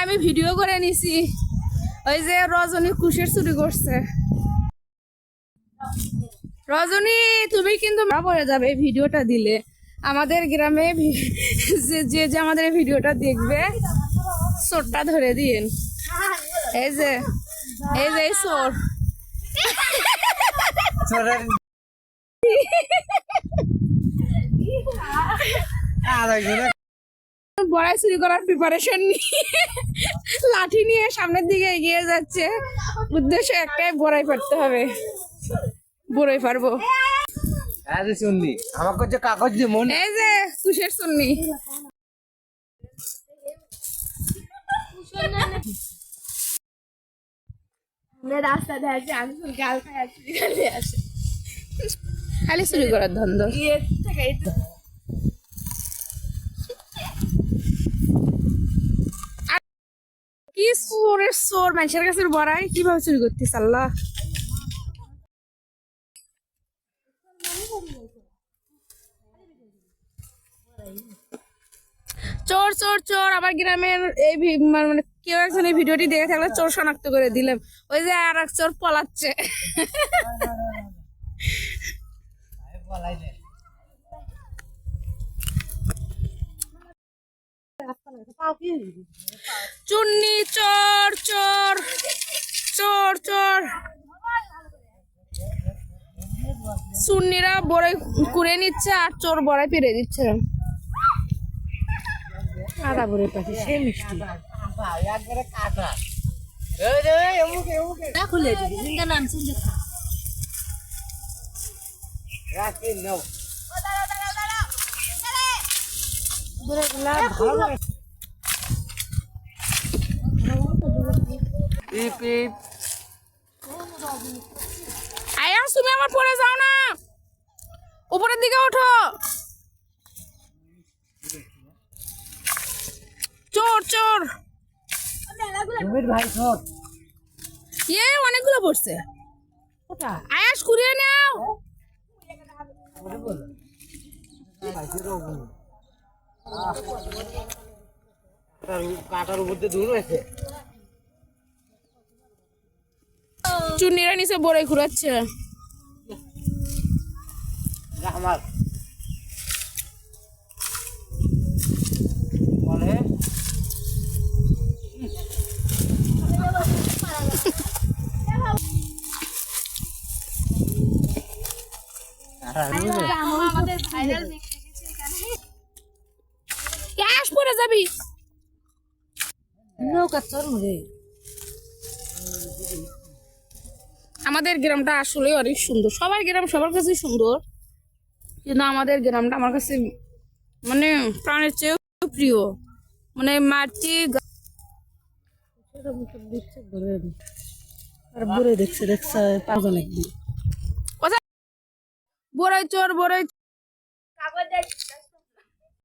আমি ভিডিও করে নিছি, ওই যে রজনী কুশের চুরি করছে। রজনী তুমি কিন্তু পড়ে যাবে এই ভিডিওটা দিলে। আমাদের গ্রামে যে যে আমাদের ভিডিওটা দেখবে চোরটা ধরে দিন। এই যে এই চোর বড়াই চুরি করার প্রিপারেশন নিয়ে লাঠি নিয়ে সামনের দিকে এগিয়ে যাচ্ছে। উদ্দেশ্য একটাই, বড়াই পারতে হবে। বড়াই পারবো। শুনলি আমার কাছে কাগজ যেমন এই যে কুশের শুননি। রাস্তা দেখে আমি গাল খাই আসে খালি চুরি করার ধন্দ। কি চোরের চোর, মানুষের কাছে বড়াই কিভাবে চুরি করতে আল্লাহ। চোর চোর চোর। আমার গ্রামের এই মানে কেউ একজন এই ভিডিওটি দেখে থাকলে চোর শনাক্ত করে দিলাম। ওই যে আর এক চোর পলাচ্ছে। চুন্নি চোর চোর চোর চোর। চুন্নিরা বড়াই কুড়ে নিচ্ছে আর চোর বড়াই পেরে দিচ্ছে। আদা বড়ে পাশে সে মিষ্টি খুলে আয়াস তুমি আমার পরে যাও না, উপরের দিকে ওঠো। চোর চোর ভাই চোর অনেকগুলো পড়ছে। আয়াস কুড়িয়ে নাও। কাটার উপর দিয়ে দূর হয়েছে। চুন্নিরা নিচে বড়াই ঘুরাচ্ছে। আমার বলে ক্যাশ পরে যাবি। আমাদের গ্রামটা আসলে অনেক সুন্দর। সবার গ্রাম সবার কাছে সুন্দর, কিন্তু আমাদের গ্রামটা আমার কাছে মানে প্রাণের চেয়েও প্রিয়। মানে মাটি দেখছে পাগল একদিন। বড়াই চোর বড়াই